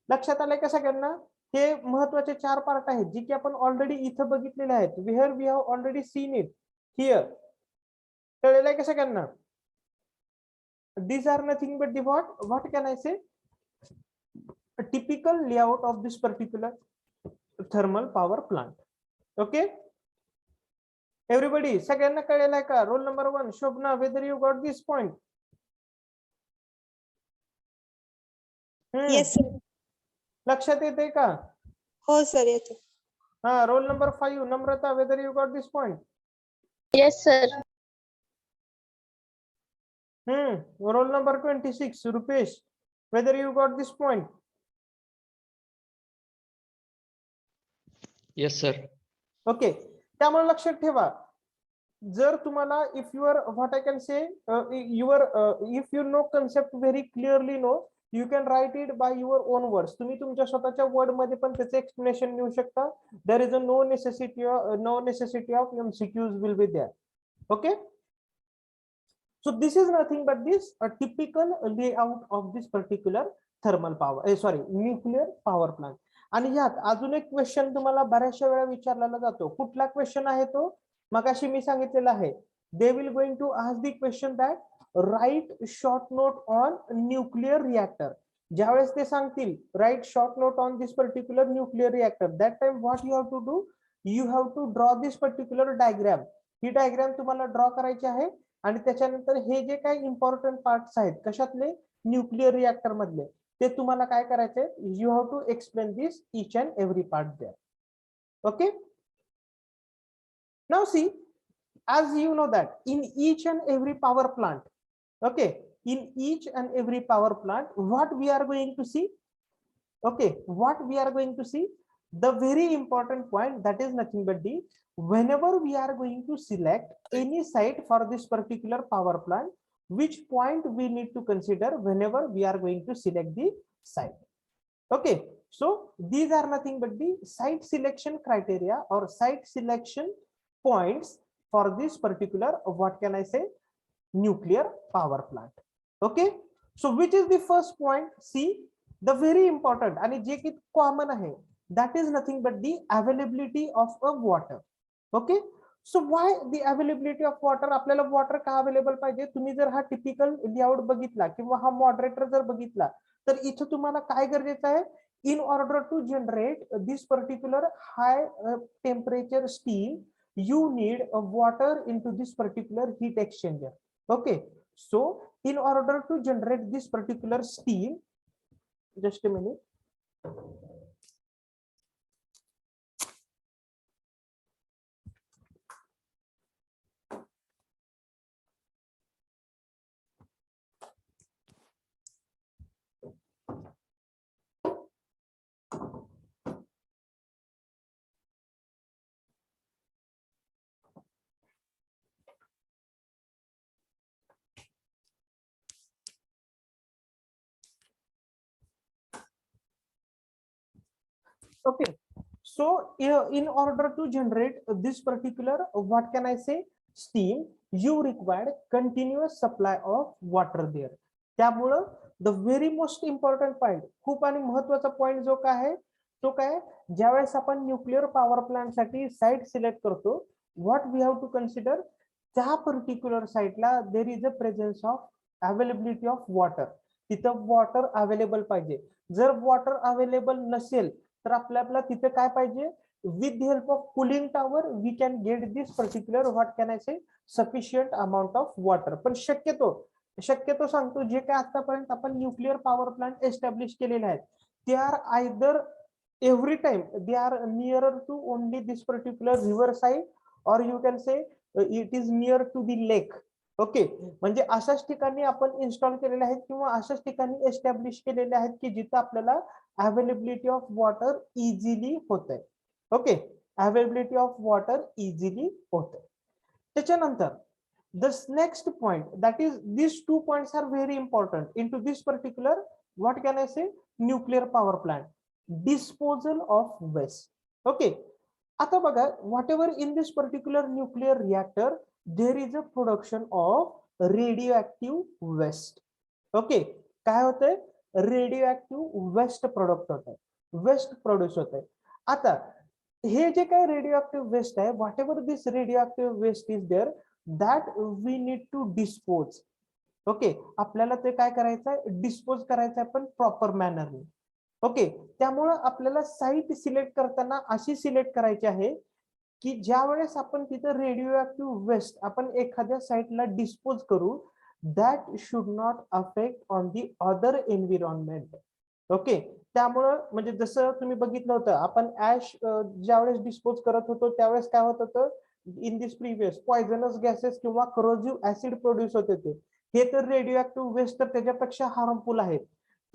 Speaker 1: लक्षात आलंय का सगळ्यांना? हे महत्वाचे 4 पार्ट आहेत जी की आपण ऑलरेडी इथं बघितलेले आहेत. Where we have already seen it here. कळलेलं आहे का सगळ्यांना? These are nothing but the what can I say, a typical layout of this particular thermal power plant. Okay, everybody, सगळ्यांना कळलेलं आहे का? Roll number 1 Shobhana, whether you got this point?
Speaker 2: Yes sir.
Speaker 1: लक्षात येते का?
Speaker 2: हो सर येतो.
Speaker 1: Roll number 5 Namrata, whether you got this point?
Speaker 2: Yes sir.
Speaker 1: Roll number 26 Rupesh, Whether you got this point?
Speaker 3: Yes, sir.
Speaker 1: Okay, त्यामुळे लक्षात ठेवा, जर तुम्हाला if your what I can say your if you know concept very clearly no, you can write it by your on words. तुम्ही तुमच्या स्वतःच्या वर्ड मध्ये पण त्याचे एक्सप्लेनेशन देऊ शकता. There is a no necessity of MCQs will be there. Okay, so this is nothing but this a typical layout of this particular thermal power nuclear power plant. आणि ह्यात अजून एक क्वेश्चन तुम्हाला बऱ्याचशा वेळा विचारलेला जातो. कुठला क्वेश्चन आहे तो? मगाशी मी सांगितलेला आहे, they will going to ask the question that write short note on nuclear reactor. ज्यावेळेस ते सांगतील write short note on this particular nuclear reactor, that time what you have to do, you have to draw this particular diagram. ही डायग्राम तुम्हाला ड्रॉ करायची आहे. आणि त्याच्यानंतर हे जे काही इम्पॉर्टंट पार्ट्स आहेत कशातले, न्यूक्लिअर रिएक्टर मधले, ते तुम्हाला काय करायचे, you have to explain this each and every part there. Okay, now see, as you know that in each and every power plant, okay, in each and every power plant, what we are going to see, okay, what we are going to see, the very important point, that is nothing but the, whenever we are going to select any site for this particular power plant, which point we need to consider whenever we are going to select the site. Okay, so these are nothing but the site selection criteria or site selection points for this particular, what can I say, nuclear power plant. Okay, so which is the first point? See, the very important आणि जे की कॉमन आहे, that is nothing but the availability of a water. Okay, so why the availability of water? आपल्याला वॉटर का अवेलेबल पाहिजे? तुम्ही जर हा टिपिकल लेआउट बघितला किंवा हा मॉडरेटर जर बघितला, तर इथं तुम्हाला काय गरजेचं आहे, in order to generate this particular high temperature steam, you need a water into this particular heat exchanger. Okay, so in order to generate this particular steam, just a minute. Okay, so in order to generate this particular, what can I say, steam, you require continuous supply of water there. त्यामुळं the very most important point, खूप आणि महत्वाचा पॉइंट जो काय आहे तो काय, ज्यावेळेस आपण न्यूक्लिअर पॉवर प्लांट साठी साइट सिलेक्ट करतो, what we have to consider, त्या पर्टिक्युलर साइटला there is a presence of availability of water. तिथं वॉटर अवेलेबल पाहिजे. जर वॉटर अवेलेबल नसेल तर आपल्याला तिथे काय पाहिजे, with the help of cooling tower we can get this particular, what can I say, sufficient amount of water. पण शक्यतो सांगतो, जे काय आतापर्यंत आपण न्यूक्लिअर पॉवर प्लांट एस्टॅब्लिश केलेले आहेत, ते are either every time they are nearer to only this particular river side, or you can say it is near to the lake. Okay, म्हणजे अशाच ठिकाणी आपण इन्स्टॉल केलेले आहेत किंवा अशाच ठिकाणी एस्टॅब्लिश केलेले आहेत की जिथे आपल्याला अवेलेबिलिटी ऑफ वॉटर इझिली होते. Okay, availability of water easily होते. त्याच्यानंतर the next point, that is these 2 points are very important into this particular, what can I say, nuclear power plant, disposal of waste. Okay, आता बघा, whatever in this particular nuclear reactor there is a production of radioactive waste. Okay, काय होतंय, रेडिओ वेस्ट प्रोडक्ट होत आहे, वेस्ट प्रोड्यूस होत आहे. आता हे जे काय रेडिओ वेस्ट आहे, whatever this radio waste is there, that we need to dispose. Okay, आपल्याला ते काय करायचं आहे, डिस्पोज करायचं आहे, पण प्रॉपर मॅनरने. ओके, त्यामुळं आपल्याला साईट सिलेक्ट करताना अशी सिलेक्ट करायची आहे की ज्या वेळेस आपण तिथं रेडिओ वेस्ट आपण एखाद्या साईटला डिस्पोज करू, that should not affect on the other environment. Okay, त्यामुळं म्हणजे जसं तुम्ही बघितलं होतं, आपण ऍश ज्यावेळेस डिस्पोज करत होतो त्यावेळेस काय होत होतं, in this previous poisonous gases किंवा करोजिव्ह ऍसिड प्रोड्यूस होते ते, हे तर रेडिओ वेस्ट तर त्याच्यापेक्षा हार्मफुल आहेत.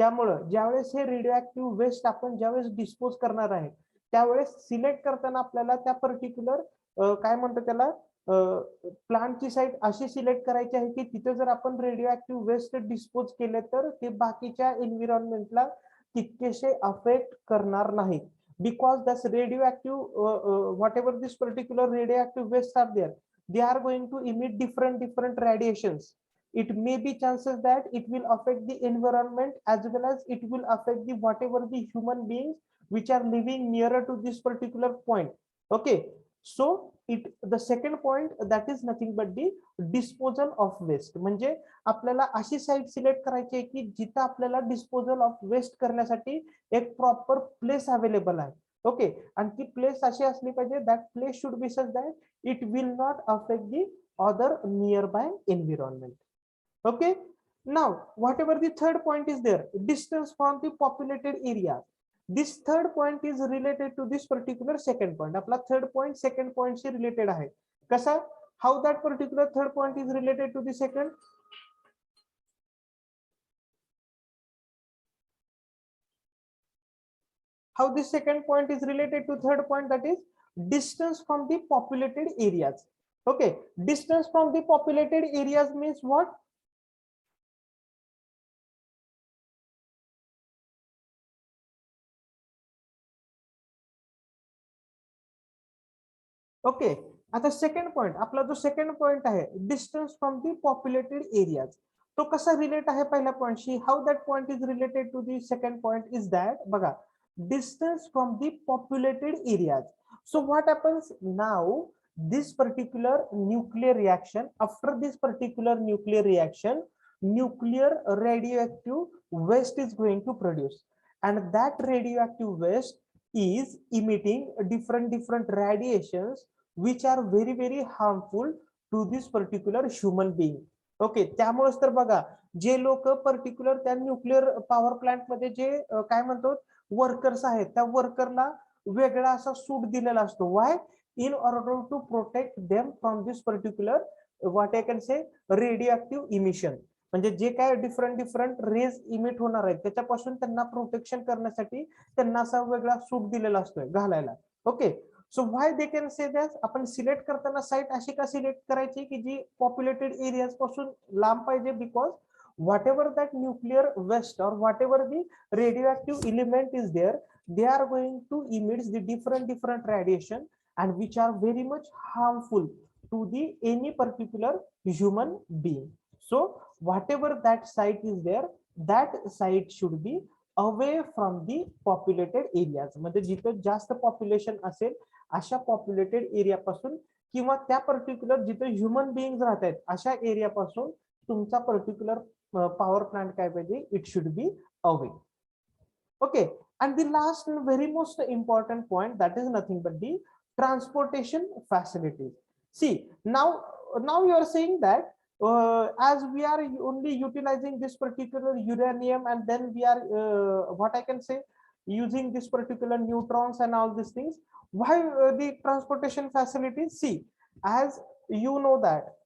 Speaker 1: त्यामुळं ज्यावेळेस हे रेडिओ ऍक्टिव्ह वेस्ट आपण ज्यावेळेस डिस्पोज करणार आहे त्यावेळेस सिलेक्ट करताना आपल्याला त्या पर्टिक्युलर काय म्हणतो त्याला प्लांटची साईट अशी सिलेक्ट करायची आहे की तिथे जर आपण रेडिओ ऍक्टिव्ह वेस्ट डिस्पोज केले तर ते बाकीच्या एन्व्हायरमेंटला तितकेसे अफेक्ट करणार नाही. Because this radioactive whatever this particular radioactive wastes are there, they are going to emit different radiations. It may be chances that it will affect the environment as well as it will affect the whatever the human beings which are living nearer to this particular point. Okay, so the second point, that is nothing but the disposal of waste. म्हणजे आपल्याला अशी साइट सिलेक्ट करायची आहे की जिथे आपल्याला डिस्पोजल ऑफ वेस्ट करण्यासाठी एक प्रॉपर प्लेस अवेलेबल आहे. ओके, आणि ती प्लेस अशी असली पाहिजे that place should be such that it will not affect the other nearby environment. Okay, now whatever the third point is there, distance from the populated area. This third point is related to this particular second point. आपला थर्ड पॉइंट सेकंड पॉइंट शी रिलेटेड आहे. कसा, how that particular third point is related to the second? How this second point is related to third point, that is distance from the populated areas. Okay, distance from the populated areas means what? Okay, आता सेकंड पॉइंट, आपला जो सेकंड पॉइंट आहे distance from the populated areas, तो कसा रिलेट आहे पहिल्या पॉइंटशी? How that point is related to the second point is that, बघा, distance from the populated areas. So what happens now, this particular nuclear reaction, after this particular nuclear reaction, nuclear radioactive waste is going to produce, and that radioactive waste is emitting different radiations which are very harmful to this particular human being. Okay, त्यामुळेच तर बघा, जे लोक पर्टिक्युलर त्या न्यूक्लिअर पॉवर प्लांट मध्ये जे काय म्हणतो वर्कर्स आहेत, त्या वर्करला वेगळा असा सूट दिलेला असतो. Why? In order to protect them from this particular what I can say radio emission. म्हणजे जे काय डिफरंट रेज इमिट होणार आहेत त्याच्यापासून त्यांना प्रोटेक्शन करण्यासाठी त्यांना असा वेगळा सूट दिलेला असतोय घालायला. Okay, so why they can say that, आपण सिलेक्ट करताना साईट अशी का सिलेक्ट करायची की जी पॉप्युलेटेड एरियाज पासून लांब पाहिजे? Because whatever that nuclear waste or whatever the radioactive element is there, they are going to emit the different radiation and which are very much harmful to the any particular human being. So whatever that site is there, that site should be away from the populated areas. म्हणजे जिथे जास्त पॉप्युलेशन असेल अशा पॉप्युलेटेड एरिया पासून किंवा त्या पर्टिक्युलर जिथे ह्युमन बीइंग राहतात अशा एरिया पासून तुमचा पर्टिक्युलर power plant काय पाहिजे? It should be away. Okay, and the last and very most important point, that is nothing but the transportation facilities. See, now you are saying that as we are only utilizing this particular uranium and then we are what I can say using this particular neutrons and all these things, why the transportation facilities? See, as you know that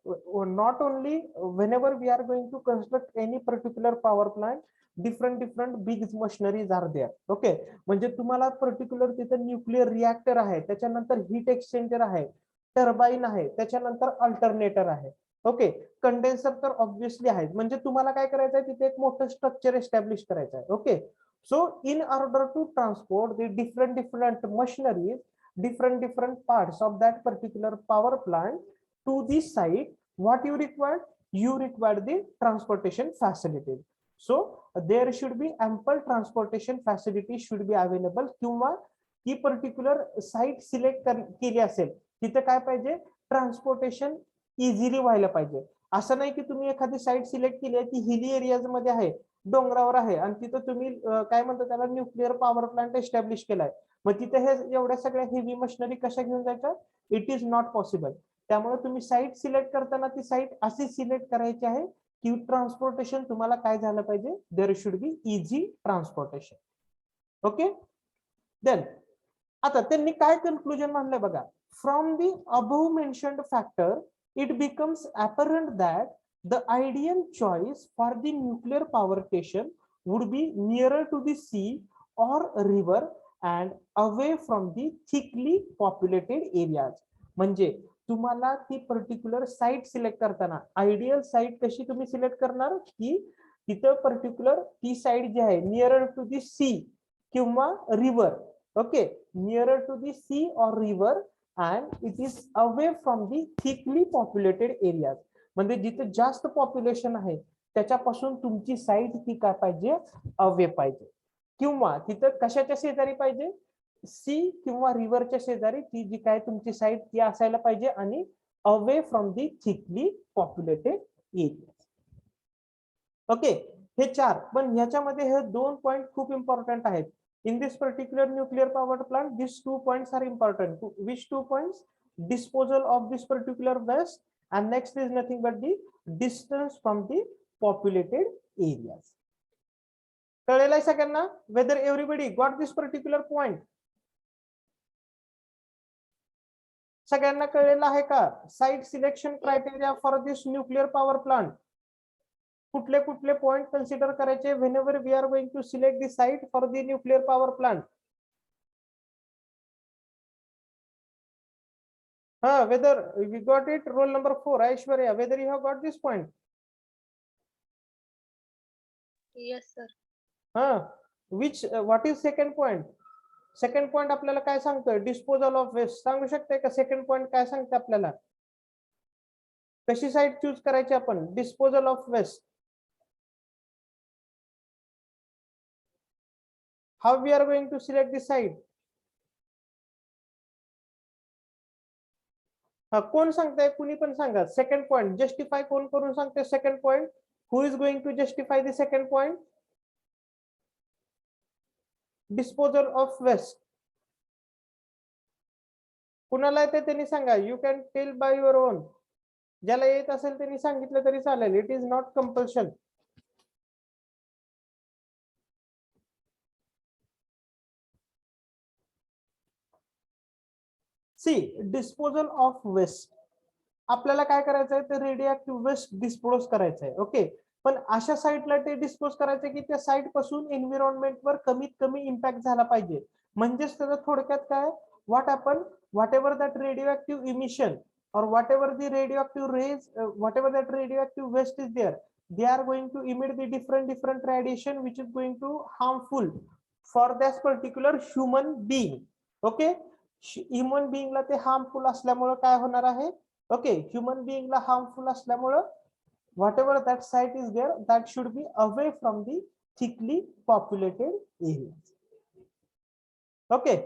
Speaker 1: not only whenever we are going to construct any particular power plant, different big machineries are there. Okay, म्हणजे तुम्हाला पर्टिक्युलर तिथे न्यूक्लिअर रिएक्टर आहे, त्याच्यानंतर हीट एक्सचेंजर आहे, टर्बाइन आहे, त्याच्यानंतर अल्टरनेटर आहे. ओके, कंडेन्सर तर ऑब्विसली आहे. म्हणजे तुम्हाला काय करायचं आहे, तिथे एक मोठं स्ट्रक्चर एस्टॅब्लिश करायचं आहे. Okay, so in order to transport the different machineries, different parts of that particular power plant to this site, what you require? You require the transportation facility. So there should be ample transportation facility should be available. किंवा ती पर्टिक्युलर साईट सिलेक्ट केली असेल तिथे काय पाहिजे? ट्रान्सपोर्टेशन इझिली व्हायला पाहिजे. असं नाही की तुम्ही एखादी साईट सिलेक्ट केली आहे ती हिली एरियाज मध्ये आहे, डोंगरावर आहे आणि तिथं तुम्ही काय म्हणतो त्याला न्यूक्लिअर पॉवर प्लांट एस्टॅब्लिश केलाय, मग तिथे हे एवढ्या सगळ्या हेवी मशिनरी कशा घेऊन जायच्या? It is not possible. त्यामुळे तुम्ही साईट सिलेक्ट करताना ती साईट अशी सिलेक्ट करायची आहे की ट्रान्सपोर्टेशन तुम्हाला काय झालं पाहिजे? There should be easy transportation. Okay, then आता त्यांनी काय कन्क्लुजन मानलंय बघा, from the above mentioned factor it becomes apparent that the ideal choice for the nuclear power station would be nearer to the sea or river and away from the thickly populated areas. म्हणजे तुम्हाला ती पर्टिक्युलर साईट सिलेक्ट करताना आयडियल साईट कशी तुम्ही सिलेक्ट करणार की तिथं पर्टिक्युलर ती साईट जी आहे नियरर टू दी सी किंवा river. Okay, nearer to the sea और river and it is away from the thickly populated areas. म्हणजे जिथे जास्त पॉप्युलेशन आहे त्याच्यापासून तुमची साईट ती काय पाहिजे, अवे पाहिजे. किंवा तिथं कशाच्या शेजारी पाहिजे, सी किंवा रिव्हरच्या शेजारी ती जी काय तुमची साईट ती असायला पाहिजे आणि away from the thickly populated area. Okay, हे चार. पण ह्याच्यामध्ये हे 2 पॉइंट खूप इम्पॉर्टंट आहेत. In this particular nuclear power plant, these 2 points are important. Which 2 points? Disposal of this particular waste, and next is nothing but the distance from the populated areas. कळलेलं आहे सगळ्यांना? Whether everybody got this particular point? सगळ्यांना कळलेलं आहे का? Site selection criteria for this nuclear power plant. कुठले कुठले पॉइंट कन्सिडर करायचे whenever we are going to select the site for the nuclear power plant? Whether we got it, roll number 4, Aishwarya, whether you have got this point?
Speaker 2: Yes, sir.
Speaker 1: What is second point? Second point आपल्याला काय सांगतोय? Disposal of waste. सांगू शकते का सेकंड पॉइंट काय सांगते आपल्याला? कशी साईट चूज करायची आपण? Disposal of waste. How we are going to select the site? कोण सांगताय? कुणी पण सांगा. सेकंड पॉइंट जस्टिफाय कोण करून सांगते second point? Who is going to justify the second point? Disposal of waste. कुणाला येते त्यांनी सांगा. You can tell by your own. ज्याला येत असेल त्यांनी सांगितलं तरी चालेल. It is not compulsion. See, disposal of waste आपल्याला काय करायचंय तर रेडिएक्टिव्ह वेस्ट डिस्पोज करायचंय. ओके, पण अशा साईटला ते डिस्पोज करायचंय की त्या साईट पासून एन्व्हायरमेंटवर कमीत कमी इम्पॅक्ट झाला पाहिजे. म्हणजेच त्याचं थोडक्यात काय, whatever that radioactive emission or whatever the radioactive rays, whatever that radioactive waste is there, they are going to emit the different radiation which is going to harmful for that particular human being. Okay, human बीइंगला ते हार्मफुल असल्यामुळे काय होणार आहे? ओके, ह्युमन बीइंगला हार्मफुल असल्यामुळे whatever that site is there, that should be away from the thickly populated areas. Okay,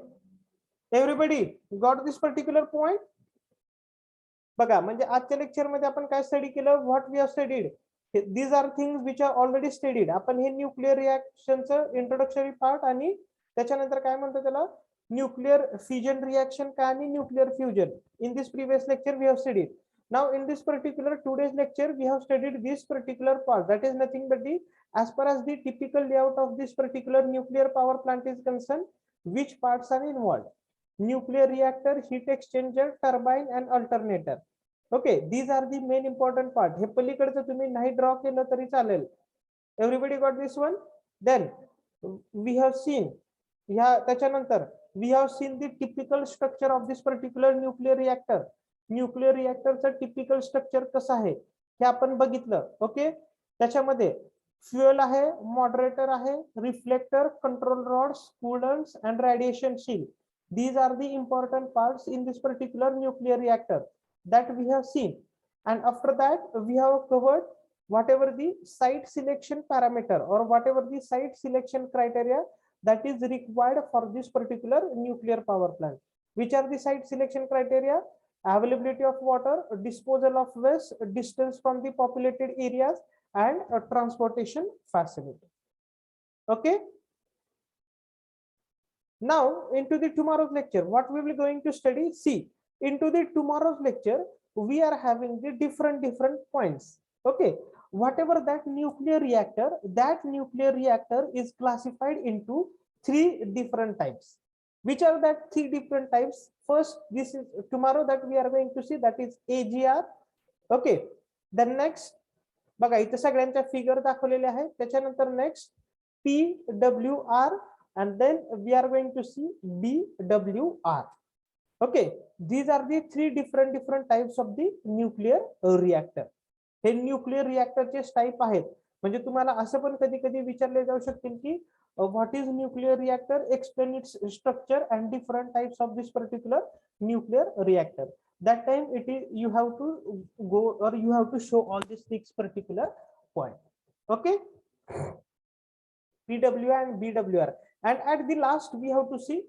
Speaker 1: everybody got this particular point? बघा, म्हणजे आजच्या लेक्चर मध्ये आपण काय स्टडी केलं? What we have studied, these are things which are already studied. आपण हे न्यूक्लिअर रिएक्शनचं इंट्रोडक्टरी पार्ट आणि त्याच्यानंतर काय म्हणतो त्याला न्यूक्लिअर फ्युजन रिएक्शन काय आणि nuclear fusion in this previous lecture we have studied. Now in this particular today's lecture we have studied this particular part, that is nothing but the as far as the typical layout of this particular nuclear power plant is concerned, which parts are involved: nuclear reactor, heat exchanger, turbine and alternator. Okay, these are the main important part. हे पलीकडचं तुम्ही नाही ड्रॉ केलं तरी चालेल. Everybody got this one? Then we have seen, त्याच्यानंतर we have seen the typical structure of this particular nuclear reactor. Nuclear रिएक्टरचं टिपिकल स्ट्रक्चर कसं आहे हे आपण बघितलं. ओके, त्याच्यामध्ये फ्युएल आहे, मॉडरेटर आहे, reflector, control rods, coolants and radiation shield. These are the important parts in this particular nuclear reactor that we have seen. And after that we have covered whatever the site selection parameter or whatever the site selection criteria that is required for this particular nuclear power plant. Which are the site selection criteria? Availability of water, disposal of waste, distance from the populated areas, and a transportation facility. Okay, now into the tomorrow's lecture, what we will going to study? See, into the tomorrow's lecture we are having the different points. Okay, whatever that nuclear reactor is classified into 3 different types. Which are that 3 different types? First, this is tomorrow that we are going to see, that is AGR. Okay, then next बघा इथे सगळ्यांच्या फिगर दाखवलेले आहेत. त्याच्यानंतर next PWR, and then we are going to see BWR. Okay, these are the three different types of the nuclear reactor. हे न्यूक्लियर रिएक्टरचे टाइप आहेत. म्हणजे तुम्हाला असं पण कधी कधी विचारले जाऊ शकतील की what is nuclear reactor, explain its structure and different types of this particular nuclear reactor. That time it is you have to go or you have to show all these 6 particular point. Okay, PW and BWR, and at the last we have to see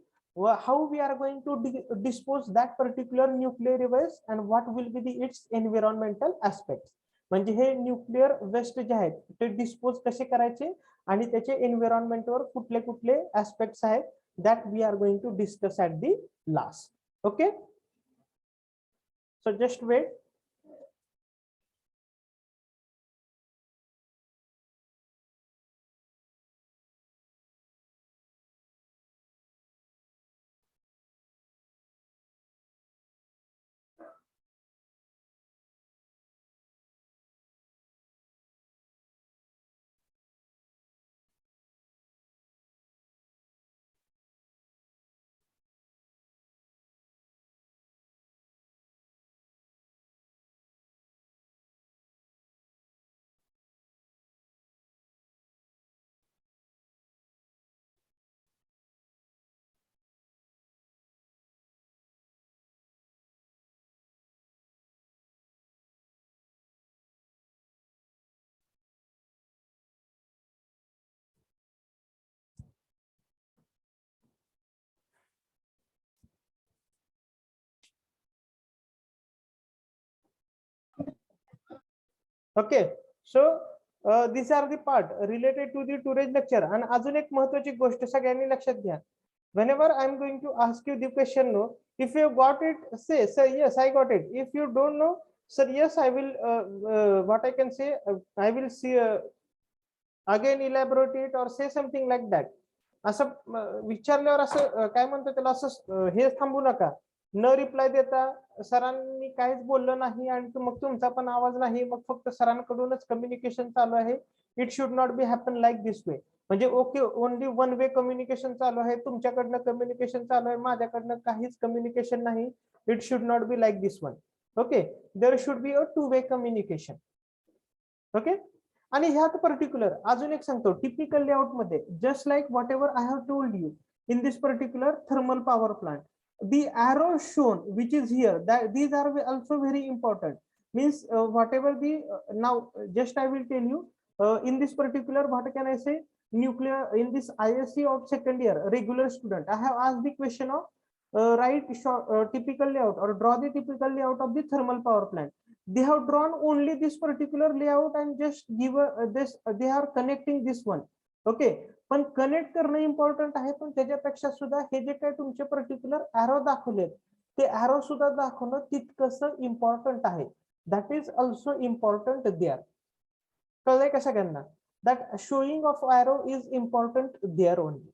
Speaker 1: how we are going to dispose that particular nuclear device and what will be the its environmental aspects. म्हणजे हे न्यूक्लिअर वेस्ट जे आहेत ते डिस्पोज कसे करायचे आणि त्याचे एन्व्हायरमेंटवर कुठले कुठले ऍस्पेक्ट्स आहेत, that we are going to discuss at the last. Okay, so just wait. Okay, so these are the part related to the today's lecture. आणि अजून एक महत्त्वाची गोष्ट सगळ्यांनी लक्षात घ्या. Whenever I'm going to ask you the question, no, if you got it, say sir yes I got it. If you don't know, sir yes I will what I can say, I will see again elaborate it or say something like that. असं विचारल्यावर असं काय म्हणतो त्याला, असं हे थांबू नका, न रिप्लाय देता सरांनी काहीच बोललं नाही आणि मग तुमचा पण आवाज नाही, मग फक्त सरांकडूनच कम्युनिकेशन चालू आहे. It should not be happen like this way. म्हणजे okay only one way communication चालू आहे, तुमच्याकडनं कम्युनिकेशन चालू आहे, माझ्याकडनं काहीच कम्युनिकेशन नाही. It should not be like this one. Okay, there should be a two way communication. Okay, आणि ह्यात पर्टिक्युलर अजून एक सांगतो, टिपिकल लेआउट मध्ये just like whatever I have told you in this particular thermal power plant, the arrow shown which is here, that these are also very important. Means whatever the now just I will tell you in this particular, what can I say, nuclear in this ISC of second year regular student, I have asked the question of write typical layout or draw the typical layout of the thermal power plant. They have drawn only this particular layout and just give this, they are connecting this one. Okay, पण कनेक्ट करणं इम्पॉर्टंट आहे, पण त्याच्यापेक्षा सुद्धा हे जे काही तुमचे पर्टिक्युलर ॲरो दाखवलेत ते ॲरो सुद्धा दाखवणं तितकंसं इम्पॉर्टंट आहे. That is also important there. कळलंय का सगळ्यांना? That showing of arrow is important there only.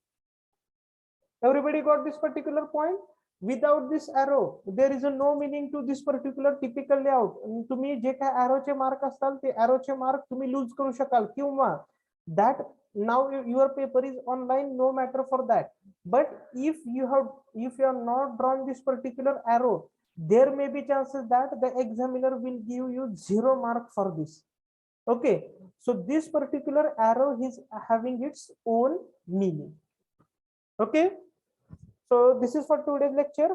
Speaker 1: Everybody got this particular point? Without this arrow there is a no meaning to this particular typical layout. तुम्ही जे काय ॲरोचे मार्क असतात ते ॲरोचे मार्क तुम्ही लूज करू शकाल, किंवा that now your paper is online, no matter for that. But if you are not drawn this particular arrow, there may be chances that the examiner will give you 0 mark for this. Okay, so this particular arrow is having its own meaning. Okay, so this is for today's lecture.